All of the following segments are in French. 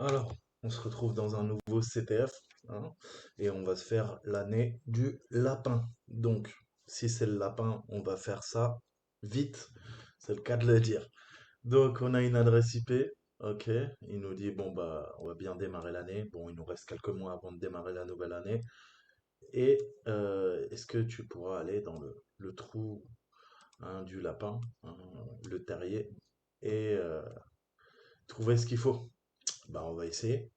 Alors, on se retrouve dans un nouveau CTF, hein, et on va se faire l'année du lapin. Donc, si c'est le lapin, on va faire ça vite, c'est le cas de le dire. Donc, on a une adresse IP, ok, il nous dit, bon, bah, on va bien démarrer l'année. Bon, il nous reste quelques mois avant de démarrer la nouvelle année. Et est-ce que tu pourras aller dans le trou, hein, du lapin, hein, le terrier, et trouver ce qu'il faut? Bah, on va essayer.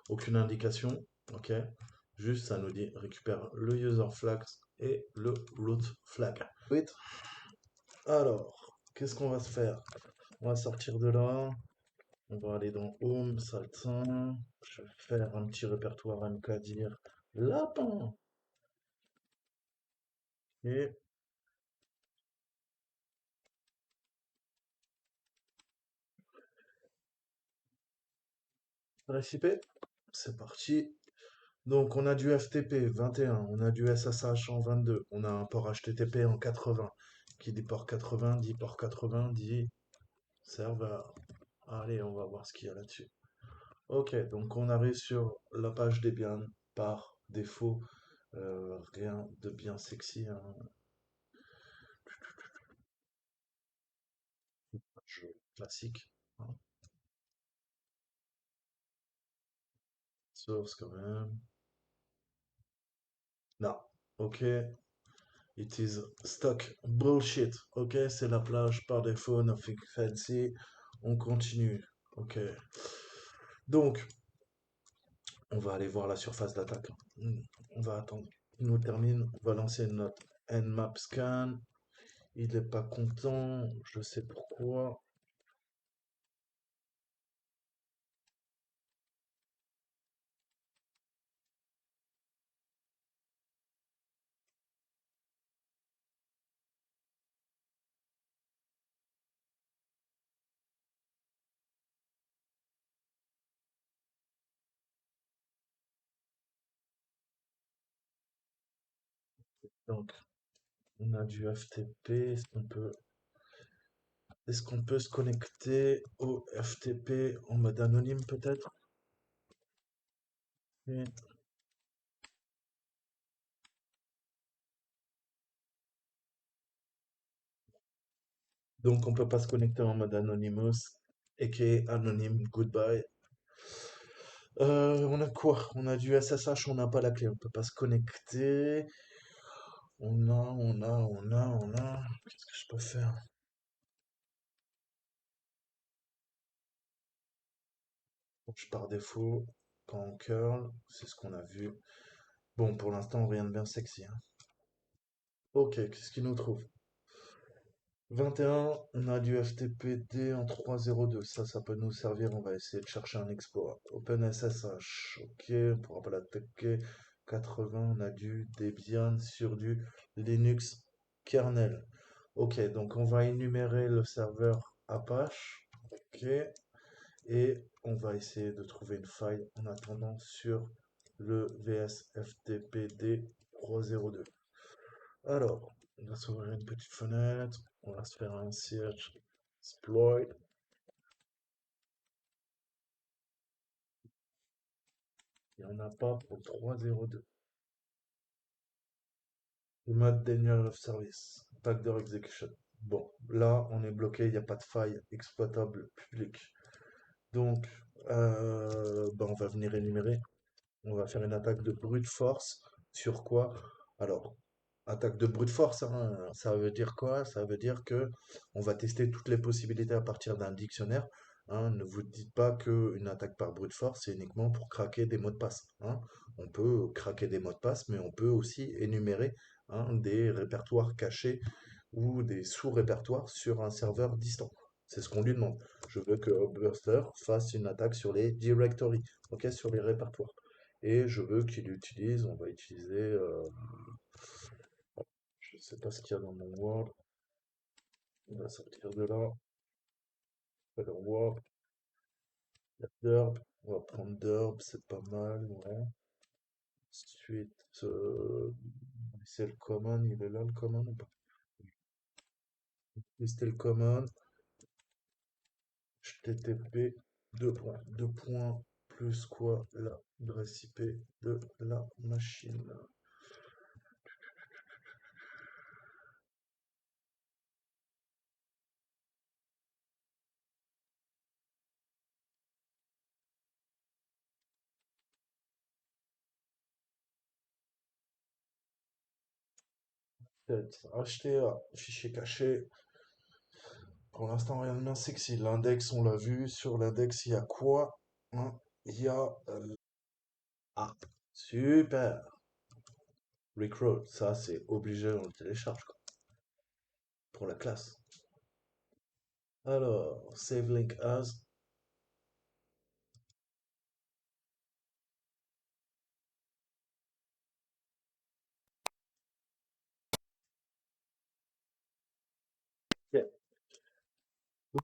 Aucune indication, ok. Juste, ça nous dit récupère le user flag et le root flag. Wait. Alors, qu'est-ce qu'on va se faire? On va sortir de là. On va aller dans Home, Saltin. Je vais faire un petit répertoire MK dire lapin. Et récipé. C'est parti. Donc, on a du FTP 21, on a du SSH en 22, on a un port HTTP en 80. Qui dit port 80 dit port 80 dit serveur. Allez, on va voir ce qu'il y a là-dessus. Ok, donc on arrive sur la page Debian par défaut. Rien de bien sexy, hein. Jeu classique, hein. Source quand même. Non. Ok. It is stock bullshit. Ok, c'est la plage par défaut, nothing fancy. On continue. Ok. Donc, on va aller voir la surface d'attaque. On va attendre. Il nous termine. On va lancer notre nmap scan. Il n'est pas content, je sais pourquoi. Donc, on a du FTP. Est-ce qu'on peut se connecter au FTP en mode anonyme peut-être? Et donc, on peut pas se connecter en mode Anonymous, aka Anonyme Goodbye. On a quoi? On a du SSH, on n'a pas la clé, on peut pas se connecter. On a. Qu'est-ce que je peux faire? Je par défaut, quand on curl, c'est ce qu'on a vu. Bon, pour l'instant, rien de bien sexy, hein. Ok, qu'est-ce qu'il nous trouve? 21, on a du FTPD en 3.0.2. Ça peut nous servir. On va essayer de chercher un exploit. OpenSSH, ok, on pourra pas l'attaquer. 80, on a du Debian sur du Linux kernel. Ok, donc on va énumérer le serveur Apache, ok, et on va essayer de trouver une faille en attendant sur le VSFTPD 3.0.2. Alors, on va s'ouvrir une petite fenêtre, on va se faire un search exploit, il n'y en a pas pour 3.0.2. Mode denial of service, backdoor execution. Bon, là, on est bloqué, il n'y a pas de faille exploitable publique. Donc, on va venir énumérer. On va faire une attaque de brute force. Sur quoi? Alors, attaque de brute force, hein, ça veut dire quoi? Ça veut dire que on va tester toutes les possibilités à partir d'un dictionnaire, hein. Ne vous dites pas qu'une attaque par brute force, c'est uniquement pour craquer des mots de passe, hein. On peut craquer des mots de passe, mais on peut aussi énumérer, hein, des répertoires cachés ou des sous-répertoires sur un serveur distant. C'est ce qu'on lui demande. Je veux que Burster fasse une attaque sur les directories, ok, sur les répertoires. Et je veux qu'il utilise, on va utiliser, je sais pas ce qu'il y a dans mon Word, on va sortir de là, alors Word, il y a Derb, on va prendre Derb, c'est pas mal, ouais. Ensuite, c'est le common, il est là le common ou pas? C'était le common, http plus quoi l'adresse IP de la machine. Peut-être acheter un fichier caché. Pour l'instant, rien de bien sexy. L'index, on l'a vu. Sur l'index, il y a quoi? Hein, il y a... Ah, super! Recruit, ça c'est obligé, on le télécharge quoi, pour la classe. Alors, save link as. Ok. On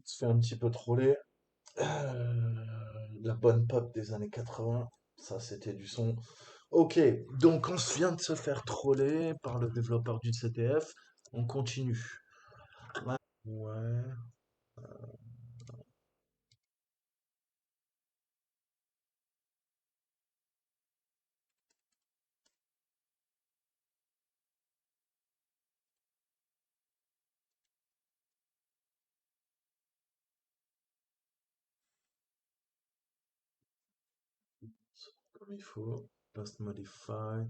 se fait un petit peu troller. La bonne pop des années 80, ça c'était du son. Ok, donc on se vient de se faire troller par le développeur du CTF. On continue. Ouais. Comme il faut. Last modify.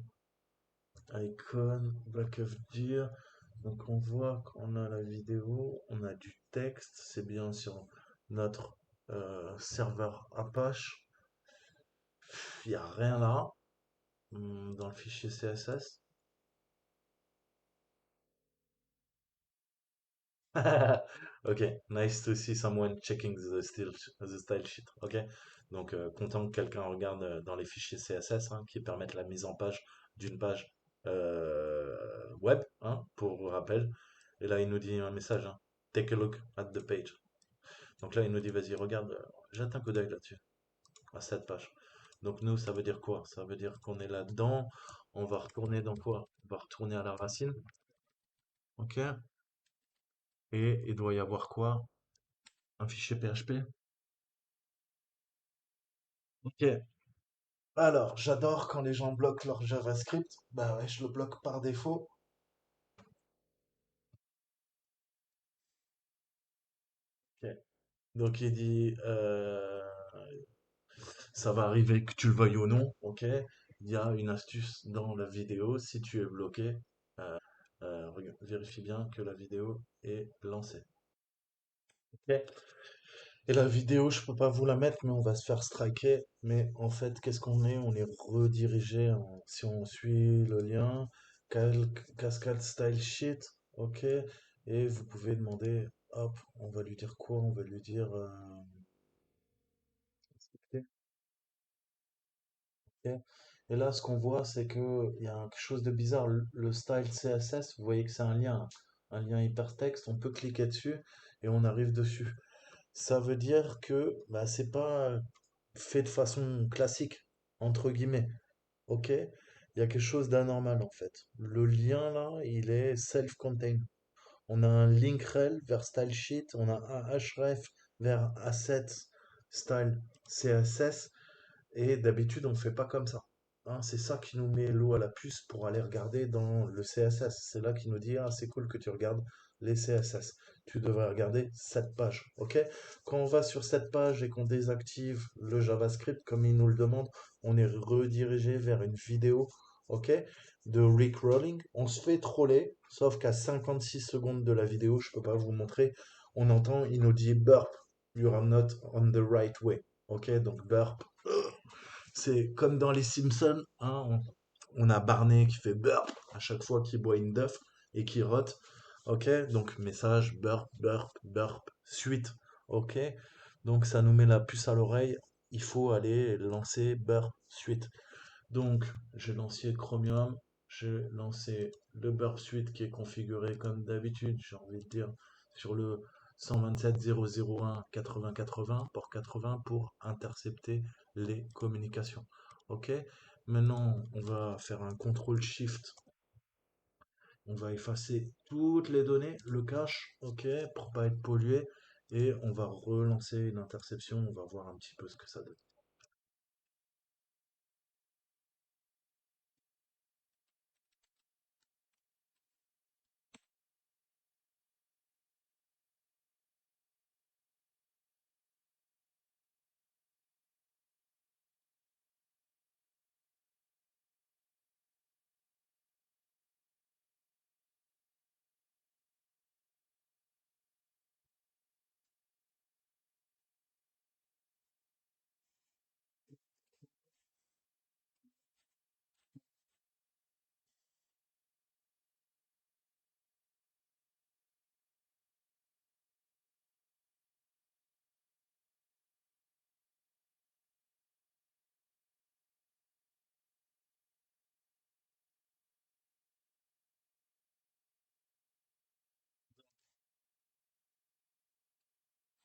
Icon. Back of deer. Donc on voit qu'on a la vidéo, on a du texte, c'est bien sur notre serveur Apache. Il n'y a rien là dans le fichier CSS. Ok, nice to see someone checking the style sheet. Ok, donc content que quelqu'un regarde dans les fichiers CSS qui permettent la mise en page d'une page web, pour rappel. Et là, il nous dit un message, take a look at the page. Donc là, il nous dit, vas-y, regarde, jette un coup d'œil là-dessus, à cette page. Donc nous, ça veut dire quoi? Ça veut dire qu'on est là-dedans. On va retourner dans quoi? On va retourner à la racine. Ok? Et il doit y avoir quoi? Un fichier PHP. Ok. Alors, j'adore quand les gens bloquent leur JavaScript. Bah ouais, je le bloque par défaut. Ok. Donc il dit, ça va arriver que tu le veuilles ou non. Ok. Il y a une astuce dans la vidéo. Si tu es bloqué, vérifie bien que la vidéo est lancée. Ok. Et la vidéo, je peux pas vous la mettre, mais on va se faire striker. Mais en fait, qu'est-ce qu'on est? On est redirigé si on suit le lien, Cascade Style Sheet, ok. Et vous pouvez demander, hop, on va lui dire quoi? On va lui dire, ok. Ok. Et là, ce qu'on voit, c'est que il y a quelque chose de bizarre. Le style CSS, vous voyez que c'est un lien hypertexte. On peut cliquer dessus et on arrive dessus. Ça veut dire que bah, c'est pas fait de façon classique, entre guillemets. Ok? Il y a quelque chose d'anormal en fait. Le lien là, il est self-contained. On a un link rel vers style sheet, on a un href vers asset style CSS, et d'habitude on fait pas comme ça. C'est ça qui nous met l'eau à la puce pour aller regarder dans le CSS. C'est là qu'il nous dit, ah c'est cool que tu regardes les CSS. Tu devrais regarder cette page, ok? Quand on va sur cette page et qu'on désactive le JavaScript comme il nous le demande, on est redirigé vers une vidéo, ok? De Rick On se fait troller, sauf qu'à 56 secondes de la vidéo, je peux pas vous montrer, on entend, il nous dit burp, you are not on the right way. Ok, donc burp, c'est comme dans les Simpsons, on a Barney qui fait burp à chaque fois qu'il boit une duff et qui rote. Ok, donc message burp, burp, burp, suite. Ok, donc ça nous met la puce à l'oreille. Il faut aller lancer burp, suite. Donc j'ai lancé Chromium, j'ai lancé le burp suite qui est configuré comme d'habitude, j'ai envie de dire, sur le 127.0.0.1 80.80 port 80 pour intercepter les communications. Ok, maintenant on va faire un contrôle shift, on va effacer toutes les données, le cache, ok, pour pas être pollué, et on va relancer une interception, on va voir un petit peu ce que ça donne.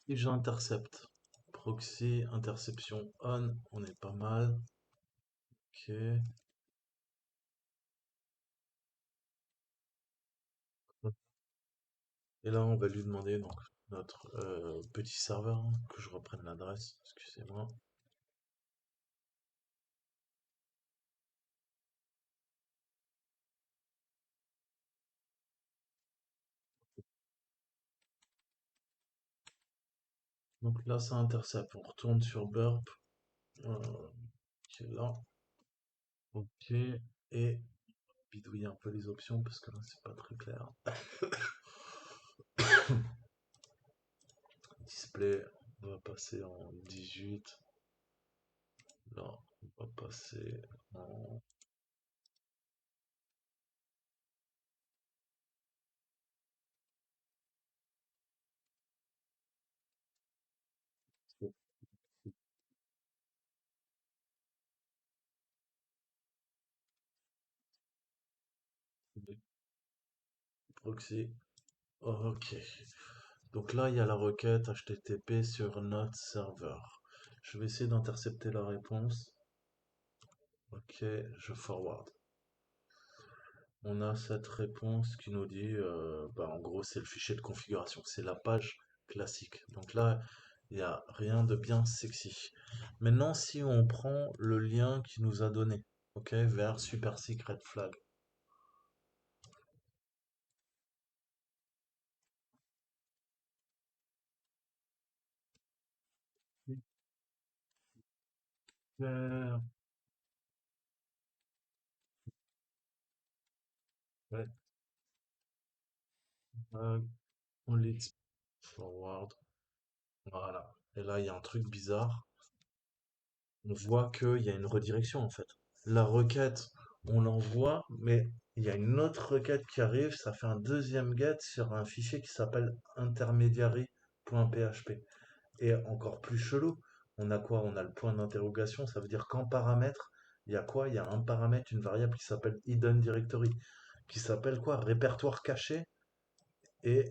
Si j'intercepte, proxy, interception on est pas mal. Ok. Et là, on va lui demander donc notre petit serveur, hein, que je reprenne l'adresse, excusez-moi. Donc là, ça intercepte. On retourne sur Burp, qui est là. Ok. Et bidouiller un peu les options parce que là, c'est pas très clair. Display, on va passer en 18. Là, on va passer en proxy. Ok. Donc là, il y a la requête HTTP sur notre serveur. Je vais essayer d'intercepter la réponse. Ok, je forward. On a cette réponse qui nous dit, bah, en gros, c'est le fichier de configuration, c'est la page classique. Donc là, il n'y a rien de bien sexy. Maintenant, si on prend le lien qu'il nous a donné, ok, vers Super Secret Flag. Super Secret Flag, on lit forward. Voilà. Et là, il y a un truc bizarre. On voit qu'il y a une redirection en fait. La requête, on l'envoie, mais il y a une autre requête qui arrive, ça fait un deuxième get sur un fichier qui s'appelle intermediary.php. Et encore plus chelou, on a quoi? On a le point d'interrogation, ça veut dire qu'en paramètre, il y a quoi? Il y a un paramètre, une variable qui s'appelle hidden directory, qui s'appelle quoi? Répertoire caché, et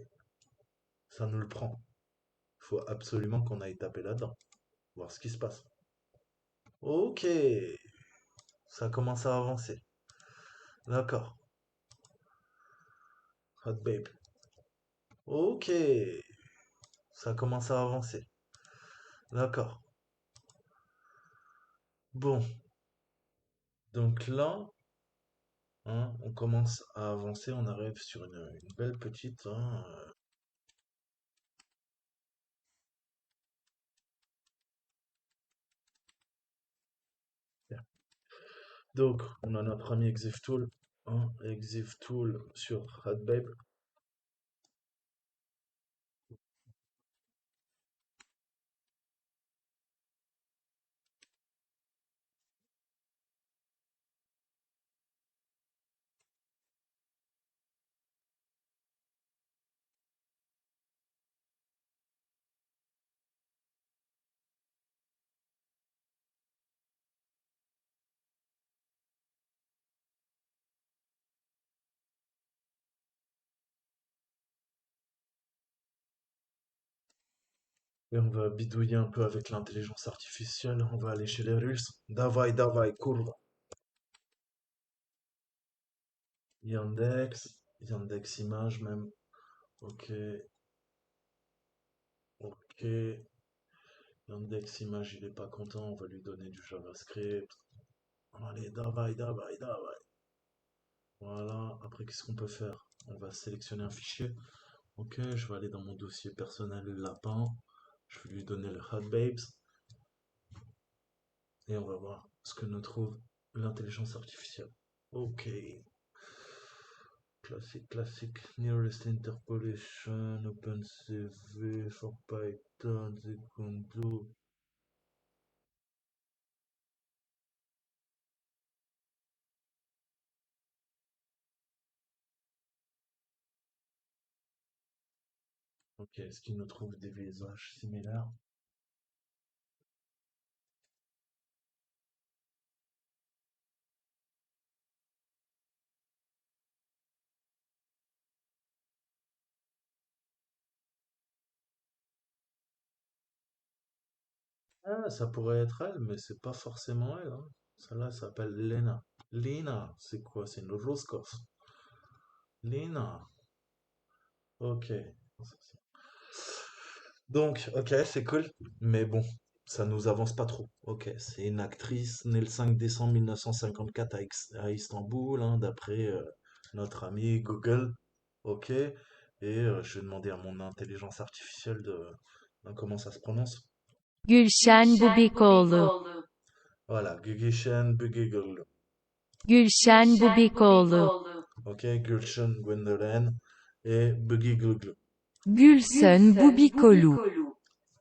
ça nous le prend. Il faut absolument qu'on aille taper là-dedans, voir ce qui se passe. Ok, ça commence à avancer. D'accord. Hot babe. Ok, ça commence à avancer. D'accord. Bon, donc là, hein, on commence à avancer, on arrive sur une belle petite, hein, donc, on a notre ami ExifTool, hein, ExifTool sur HotBabe. Et on va bidouiller un peu avec l'intelligence artificielle. On va aller chez les Russes. Davai, davai, courbe. Yandex. Yandex image même. Ok, Ok. L'index image, il est pas content, on va lui donner du JavaScript. Allez, davai, davai, davai. Voilà. Après, qu'est-ce qu'on peut faire? On va sélectionner un fichier. Ok, je vais aller dans mon dossier personnel lapin. Je vais lui donner le hot babes. Et on va voir ce que nous trouve l'intelligence artificielle. Ok. Classique, classique. Nearest interpolation, OpenCV, for Python, Zekundo. Ok, est-ce qu'il nous trouve des visages similaires? Ah, ça pourrait être elle, mais c'est pas forcément elle, hein. Celle-là s'appelle Lena. Lena, c'est quoi? C'est une Roscoff. Lena. Ok. Donc, ok, c'est cool. Mais bon, ça nous avance pas trop. Ok, c'est une actrice née le 5 décembre 1954 à Istanbul, hein, d'après notre ami Google. Ok. Et je vais demander à mon intelligence artificielle comment ça se prononce. Gülşen Bubikoğlu, Voilà, Guggishen Bugigol. Gülşen Bubikoğlu, Ok, Gulshan Gwendolyn et Buggy Gluglu. Gülsün Bubikoğlu.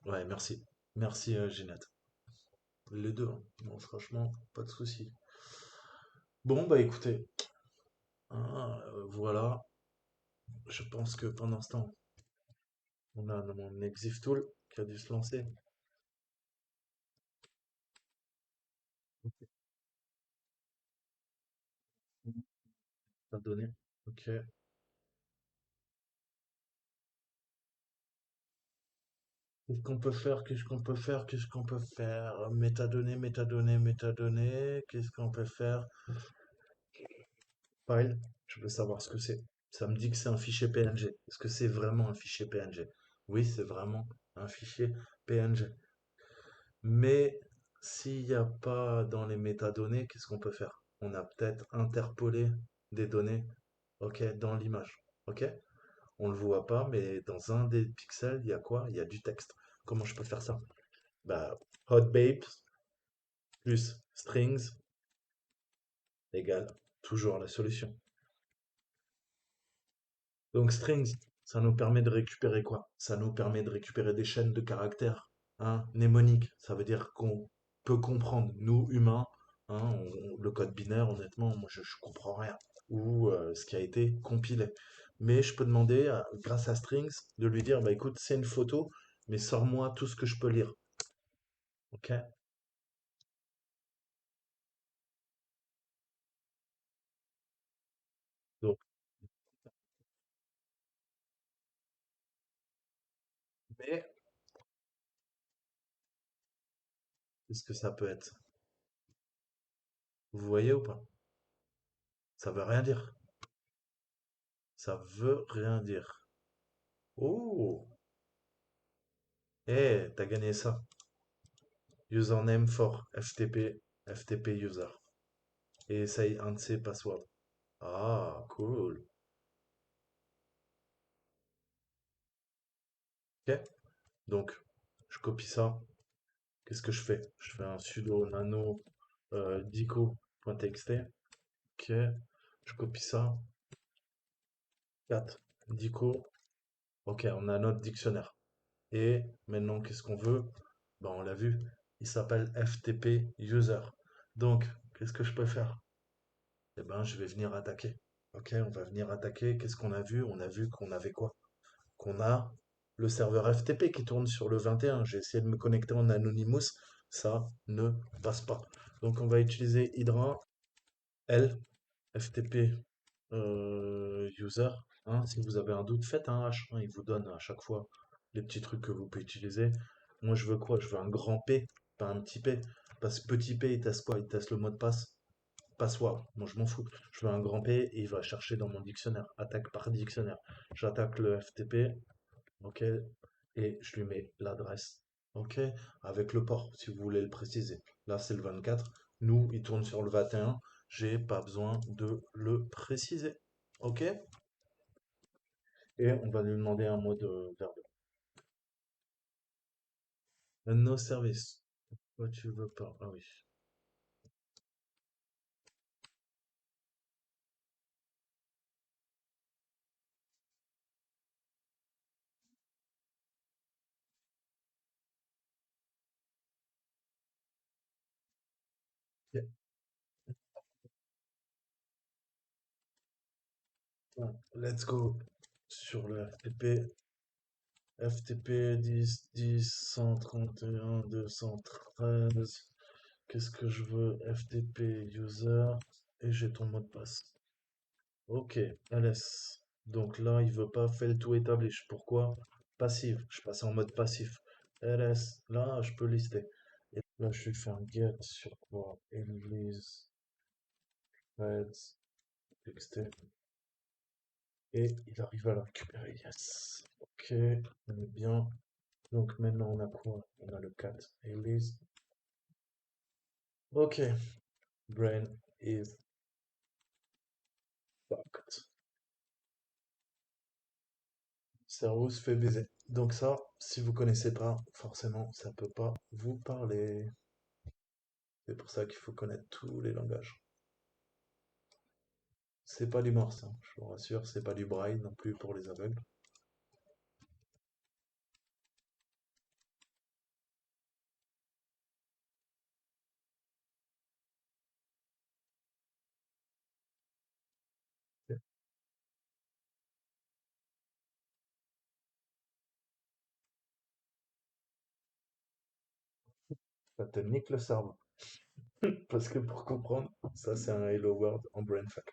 Ouais, merci. Merci, Ginette. Les deux, hein. Bon, franchement, pas de souci. Bon, bah écoutez, hein, voilà. Je pense que pendant ce temps, on a mon Exif Tool qui a dû se lancer. Ça a donné. Ok. Qu'est-ce qu'on peut faire? Qu'est-ce qu'on peut faire? Qu'est-ce qu'on peut faire? Métadonnées, métadonnées, métadonnées. Qu'est-ce qu'on peut faire? File. Je veux savoir ce que c'est. Ça me dit que c'est un fichier PNG. Est-ce que c'est vraiment un fichier PNG? Oui, c'est vraiment un fichier PNG. Mais s'il n'y a pas dans les métadonnées, qu'est-ce qu'on peut faire? On a peut-être interpolé des données, ok, dans l'image. Ok? On ne le voit pas, mais dans un des pixels, il y a quoi? Il y a du texte. Comment je peux faire ça? Bah, hotbabes plus strings égale toujours la solution. Donc strings, ça nous permet de récupérer quoi? Ça nous permet de récupérer des chaînes de caractères, hein, mnémoniques. Ça veut dire qu'on peut comprendre, nous humains, hein, le code binaire, honnêtement, moi je comprends rien. Ou ce qui a été compilé. Mais je peux demander, grâce à strings, de lui dire, bah écoute, c'est une photo, mais sors-moi tout ce que je peux lire. Ok? Donc, mais qu'est-ce que ça peut être? Vous voyez ou pas? Ça veut rien dire. Ça veut rien dire. Oh! Eh, t'as gagné ça. Username for FTP user. Et essaye un de ses passwords. Ah, cool. Ok. Donc, je copie ça. Qu'est-ce que je fais? Je fais un sudo nano dico.txt. Ok. Je copie ça. 4. Dico. Ok, on a notre dictionnaire. Et maintenant, qu'est-ce qu'on veut? Ben, on l'a vu. Il s'appelle FTP user. Donc, qu'est-ce que je peux faire? Eh ben, je vais venir attaquer. Ok, on va venir attaquer. Qu'est-ce qu'on a vu? On a vu qu'on avait quoi? Qu'on a le serveur FTP qui tourne sur le 21. J'ai essayé de me connecter en Anonymous. Ça ne passe pas. Donc, on va utiliser Hydra L FTP user. Hein, si vous avez un doute, faites un H. Hein, il vous donne à chaque fois les petits trucs que vous pouvez utiliser. Moi, je veux quoi? Je veux un grand P, pas un petit P. Parce que petit P, il teste quoi? Il teste le mot de passe. Password. Moi, je m'en fous. Je veux un grand P et il va chercher dans mon dictionnaire. Attaque par dictionnaire. J'attaque le FTP. Ok. et je lui mets l'adresse. Ok? Avec le port, si vous voulez le préciser. Là, c'est le 24. Nous, il tourne sur le 21. J'ai pas besoin de le préciser. Ok? Et on va lui demander un mot de verbe. No service. Quoi tu veux pas? Ah oui. Yeah. Bon, let's go sur le FTP. FTP 10 10 131 213. Qu'est-ce que je veux? FTP user et j'ai ton mot de passe. Ok, ls. Donc là, il veut pas fail to establish. Pourquoi? Passive. Je passe en mode passif. ls. Là, je peux lister. Là, je vais faire get sur quoi? Elise, threads, txt. Et il arrive à la récupérer. Yes. Ok, on est bien. Donc maintenant, on a quoi? On a le cat. Elise. Ok. Brain is fucked. Cerveau se fait baiser. Donc ça, si vous connaissez pas, forcément, ça peut pas vous parler. C'est pour ça qu'il faut connaître tous les langages. C'est pas du morse, hein, je vous rassure, c'est pas du braille non plus pour les aveugles. Ça te nique le cerveau. Parce que pour comprendre, ça c'est un Hello World en brainfuck.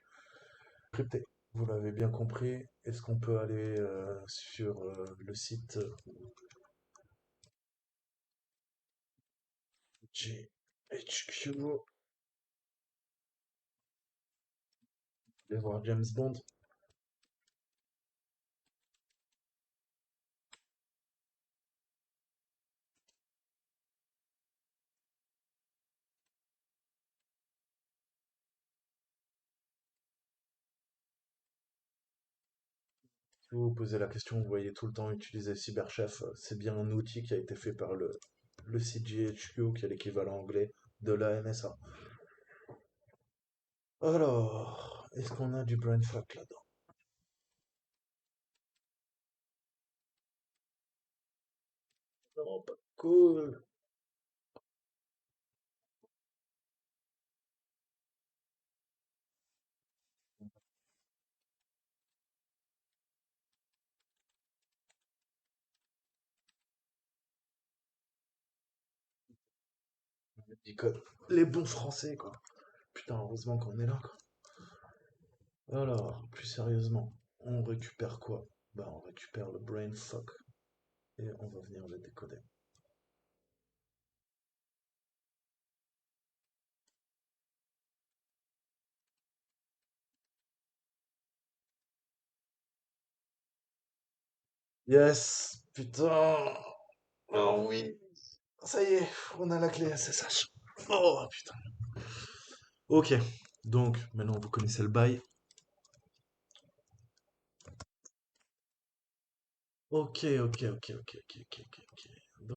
Crypté. Vous l'avez bien compris. Est-ce qu'on peut aller sur le site GHQ et voir James Bond? Si vous vous posez la question, vous voyez tout le temps utiliser Cyberchef. C'est bien un outil qui a été fait par le site GHQ, qui est l'équivalent anglais de la NSA. Alors, est-ce qu'on a du brainfuck là-dedans? Non, pas cool. Dit que les bons français, quoi. Putain, heureusement qu'on est là, quoi. Alors, plus sérieusement, on récupère quoi? Bah, on récupère le brainfuck et on va venir le décoder. Yes, putain. Oh oui, ça y est, on a la clé SSH. Oh putain. Ok, donc maintenant vous connaissez le bail. Ok, ok, ok, ok, ok, ok, ok, ok. Donc,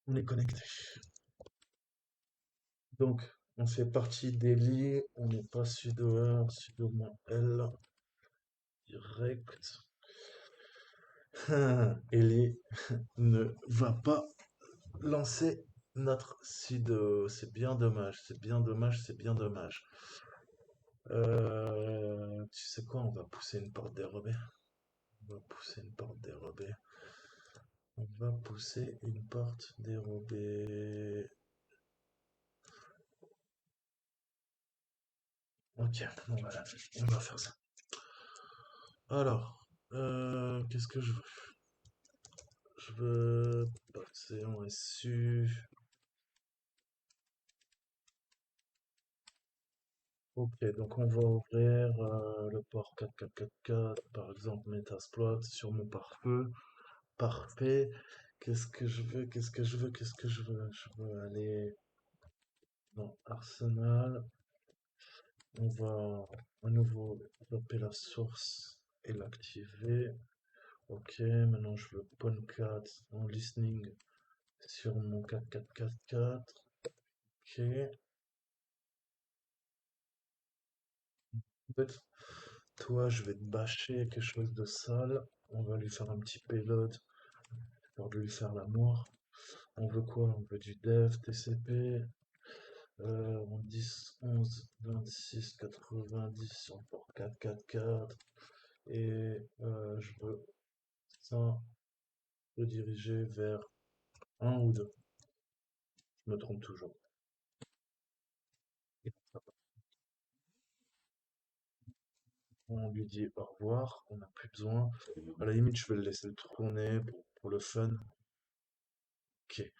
on est connecté. Donc, on fait partie des lits, on n'est pas sudo R, sudo -L, direct. Ellie ne va pas lancer notre sudo. C'est bien dommage, c'est bien dommage, c'est bien dommage. Tu sais quoi, on va pousser une porte dérobée. On va pousser une porte dérobée. On va pousser une porte dérobée. Ok, on va faire ça. Alors. Qu'est-ce que je veux? Je veux passer en SU. Ok, donc on va ouvrir le port 4444, par exemple Metasploit sur mon pare-feu. Parfait. Qu'est-ce que je veux? Qu'est-ce que je veux? Qu'est-ce que je veux? Je veux aller dans Arsenal. On va à nouveau développer la source et l'activer. Ok, maintenant je veux PON4 en listening sur mon 4444. Ok. En fait, toi, je vais te bâcher quelque chose de sale. On va lui faire un petit payload, histoire de lui faire l'amour. On veut quoi? On veut du dev, TCP, en 10, 11, 26, 90 sur le port 444. Et je veux ça rediriger vers un ou deux. Je me trompe toujours. On lui dit au revoir, on n'a plus besoin. À la limite, je vais le laisser le tourner pour le fun. Ok.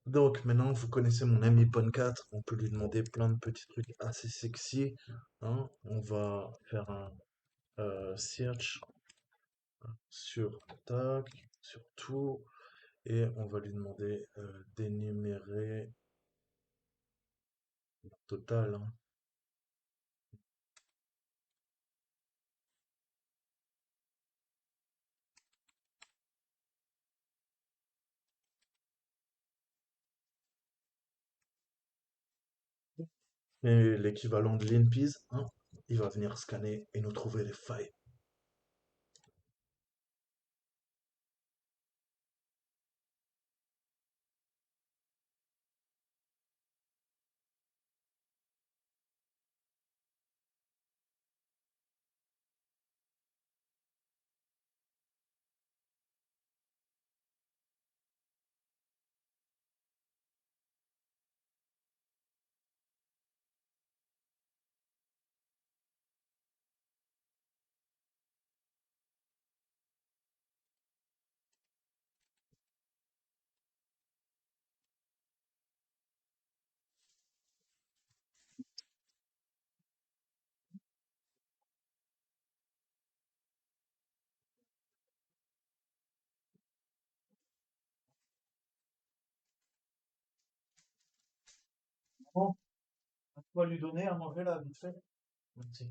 Donc maintenant, vous connaissez mon ami Pon4, on peut lui demander plein de petits trucs assez sexy, hein. On va faire un search sur tac, sur tout, et on va lui demander d'énumérer le total, hein. Et l'équivalent de l'INPIS, hein, il va venir scanner et nous trouver les failles. Bon, on va lui donner à manger là, vite fait. Merci.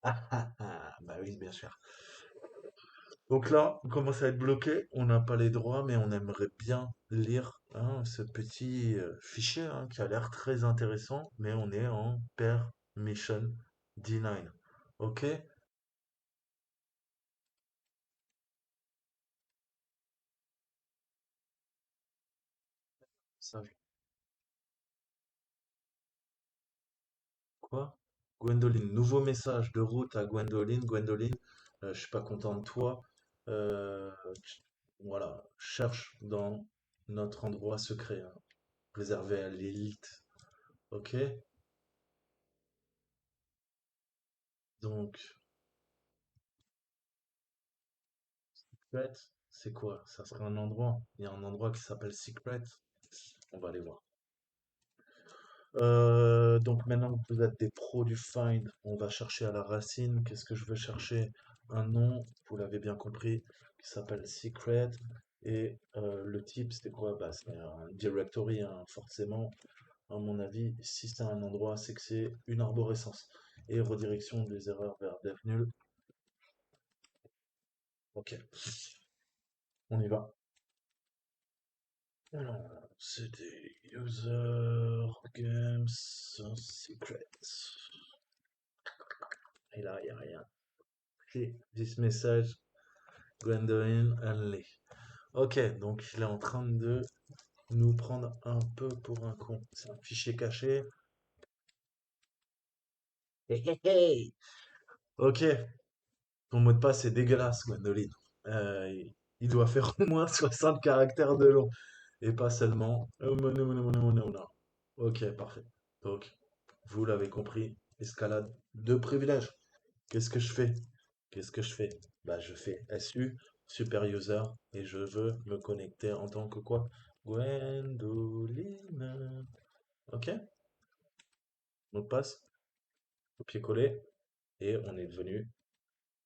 Ah ah ah, bah oui, bien sûr. Donc là, on commence à être bloqué. On n'a pas les droits, mais on aimerait bien lire, hein, ce petit fichier, hein, qui a l'air très intéressant, mais on est en permission denied. Ok? Ça, quoi? Gwendoline, nouveau message de route à Gwendoline. Gwendoline, je suis pas content de toi. Voilà, cherche dans notre endroit secret, hein, réservé à l'élite. Ok? Donc, Secret, c'est quoi? Ça serait un endroit. Il y a un endroit qui s'appelle Secret. On va aller voir. Donc maintenant que vous êtes des pros du find, on va chercher à la racine. Qu'est-ce que je veux chercher? Un nom, vous l'avez bien compris, qui s'appelle Secret. Et le type, c'était quoi? Bah, c'est un directory, hein, forcément. À mon avis, si c'est un endroit, c'est que c'est une arborescence. Et redirection des erreurs vers dev nul. Ok, on y va. Alors, c'était user games secret. Et là, il n'y a rien. Et this message Gwendoline Henley. Ok, donc il est en train de nous prendre un peu pour un con. C'est un fichier caché. Hey, hey, hey. Ok, ton mot de passe est dégueulasse, Gwendoline. Il doit faire au moins 60 caractères de long. Et pas seulement. Ok, parfait. Donc, vous l'avez compris, escalade de privilèges. Qu'est-ce que je fais? Qu'est-ce que je fais? Bah, je fais SU, super user, et je veux me connecter en tant que quoi? Gwendoline. Ok? Mot de passe, copier-coller, et on est devenu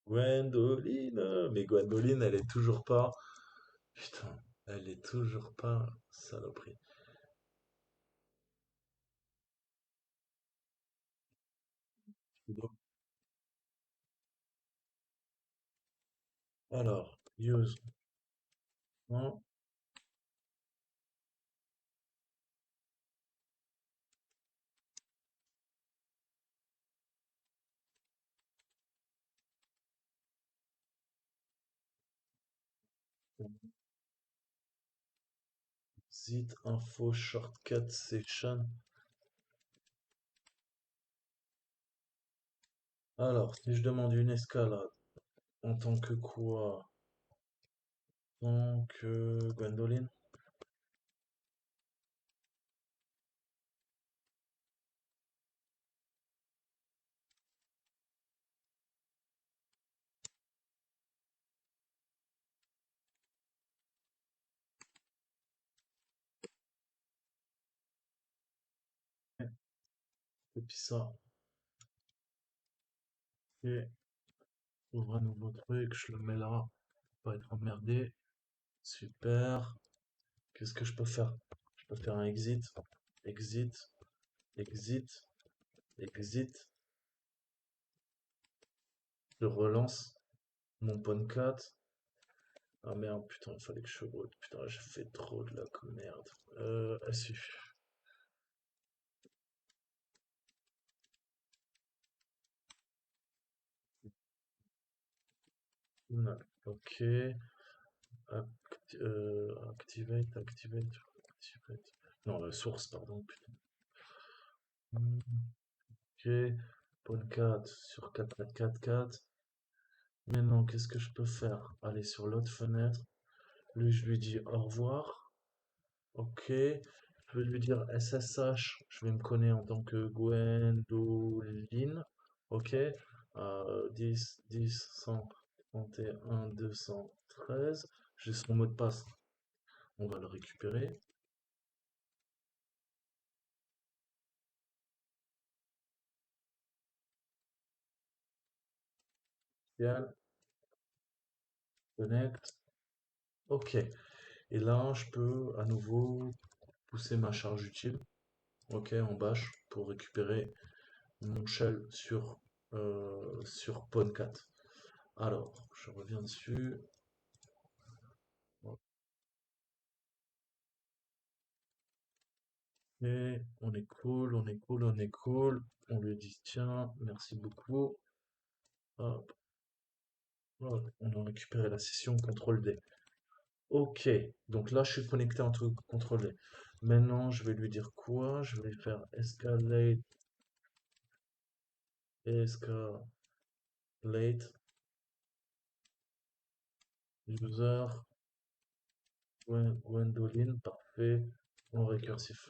Gwendoline. Mais Gwendoline, elle est toujours pas. Putain, elle est toujours pas saloperie. Alors, use. Non, zip info shortcut session. Alors, si je demande une escalade, en tant que quoi? En tant que Gwendoline? Et puis ça. Et ouvre un nouveau truc, je le mets là, pas être emmerdé. Super. Qu'est-ce que je peux faire? Je peux faire un exit, exit, exit, exit. Je relance mon podcast. Ah merde, putain, il fallait que je route. Putain, j'ai fait trop de la merde. SU. Non. Ok. Activate, activate, activate. Non, la source, pardon, putain. Ok. Podcast sur 4.4.4.4. Maintenant, qu'est-ce que je peux faire? Aller sur l'autre fenêtre. Lui, je lui dis au revoir. Ok. Je vais lui dire SSH. Je vais me connecter en tant que Gwendoline. Ok. 10, 10, 131, 213. J'ai son mot de passe. On va le récupérer. Bien. Connect. Ok. Et là, je peux à nouveau pousser ma charge utile. Ok, en bash pour récupérer mon shell sur PwnCat. Alors, je reviens dessus. Ok, on est cool, on est cool, on est cool. On lui dit tiens, merci beaucoup. Hop, hop, on a récupéré la session CTRL D. Ok, donc là je suis connecté entre CTRL D. Maintenant je vais lui dire quoi? Je vais faire escalate, escalate, user, Gwendoline, parfait, en récursif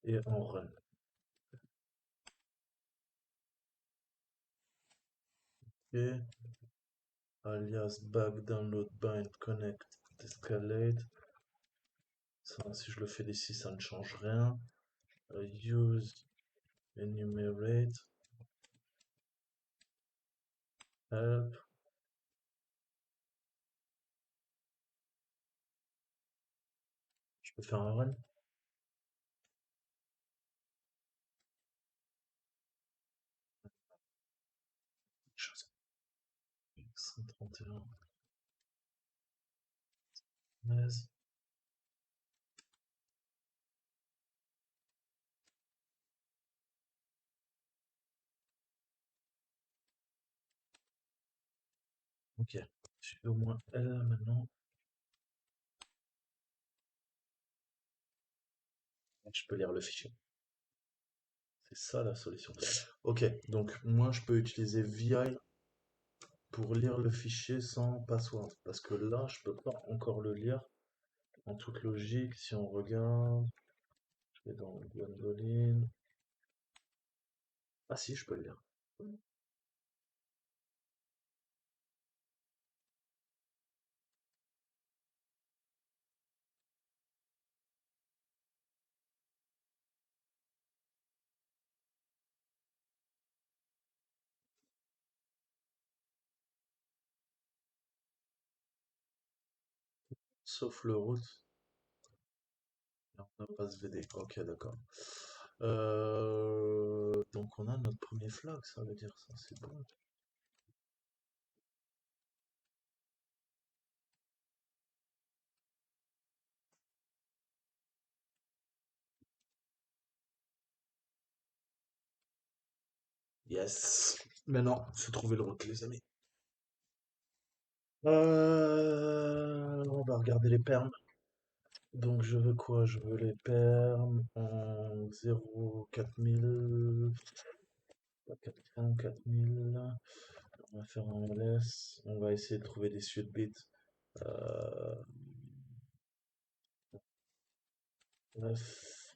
et en run. Ok, alias back download bind connect escalate. Ça, si je le fais d'ici, ça ne change rien. Use enumerate help. Je peux faire un run. Chose. 131. 13. Ok, je suis au moins L maintenant. Je peux lire le fichier. C'est ça la solution. Ok, donc moi je peux utiliser VI pour lire le fichier sans password. Parce que là, je peux pas encore le lire. En toute logique, si on regarde, je vais dans Gwendoline. Ah si, je peux le lire. Sauf le root. Non, on n'a pas SVD. Ok, d'accord. Donc on a notre premier flag, ça veut dire ça, c'est bon. Yes. Maintenant, faut trouver le root, les amis. On va regarder les perms. Donc je veux quoi? Je veux les perms en 0, 4000, 400, 4000. On va faire un LS. On va essayer de trouver des suite bits. Euh, Bref,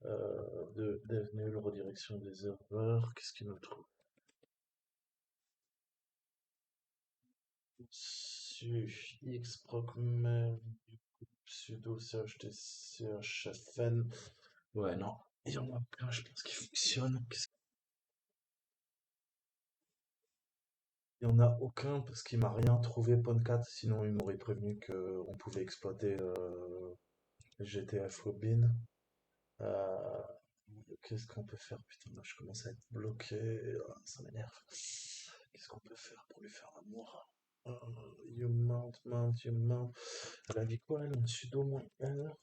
de dev nul, redirection des erreurs. Qu'est-ce qu'il nous trouve? Su X proc même pseudo chhtfn. Ouais, non. Il y en a plein, je pense, qui fonctionnent. Il n'y en a aucun parce qu'il m'a rien trouvé Poncat, sinon il m'aurait prévenu qu'on pouvait exploiter GTF Robin. Euh, Qu'est-ce qu'on peut faire? Putain, là, je commence à être bloqué, ça m'énerve. Qu'est-ce qu'on peut faire pour lui faire l'amour? Euh, You mount, mount, you mount. Elle a dit quoi, elle, en sudo moins L?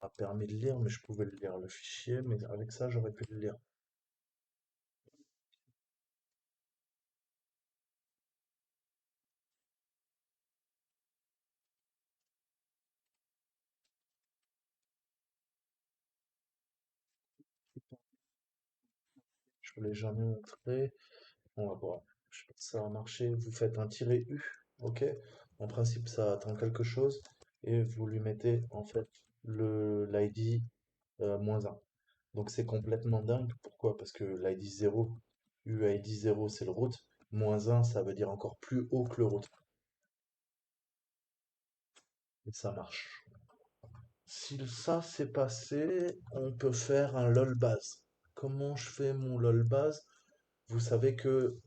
M'a permis de lire, mais je pouvais le lire le fichier, mais avec ça, j'aurais pu le lire. Je ne l'ai jamais montré. On va voir. Je sais pas si ça va marcher. Vous faites un tiret U, ok? En principe, ça attend quelque chose et vous lui mettez en fait le l'ID -1. Donc c'est complètement dingue. Pourquoi? Parce que l'ID 0, UID 0, c'est le root. -1, ça veut dire encore plus haut que le root. Et ça marche. Si ça s'est passé, on peut faire un lol base. Comment je fais mon lol base? Vous savez que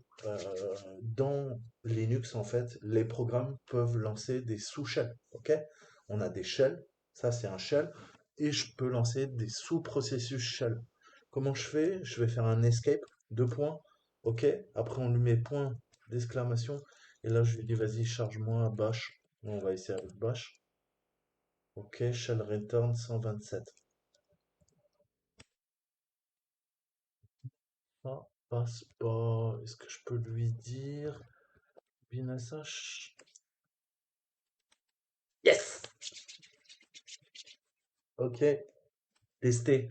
dans Linux, en fait, les programmes peuvent lancer des sous-shells. Ok? On a des shells, ça c'est un shell, et je peux lancer des sous-processus shell. Comment je fais? Je vais faire un escape, deux points, ok? Après on lui met point d'exclamation, et là je lui dis vas-y charge-moi bash. On va essayer avec bash. Ok, shell return 127. Ça passe pas. Est-ce que je peux lui dire binsh? Yes! Ok, testez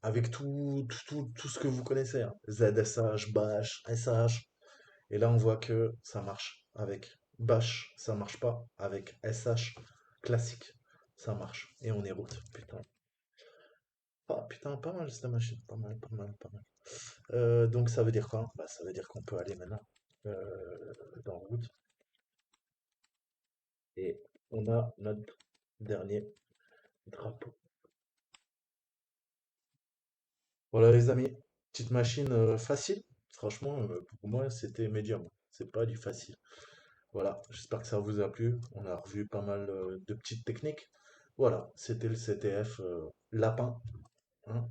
avec tout ce que vous connaissez, hein. ZSH, Bash, SH. Et là, on voit que ça marche avec Bash, ça marche pas. Avec SH classique, ça marche. Et on est route. Putain. Ah, putain, pas mal cette machine. Pas mal, pas mal, pas mal. Donc ça veut dire quoi? Bah, ça veut dire qu'on peut aller maintenant dans route. Et on a notre dernier drapeau. Voilà les amis, petite machine facile. Franchement, pour moi, c'était médium. C'est pas du facile. Voilà, j'espère que ça vous a plu. On a revu pas mal de petites techniques. Voilà, c'était le CTF lapin, hein.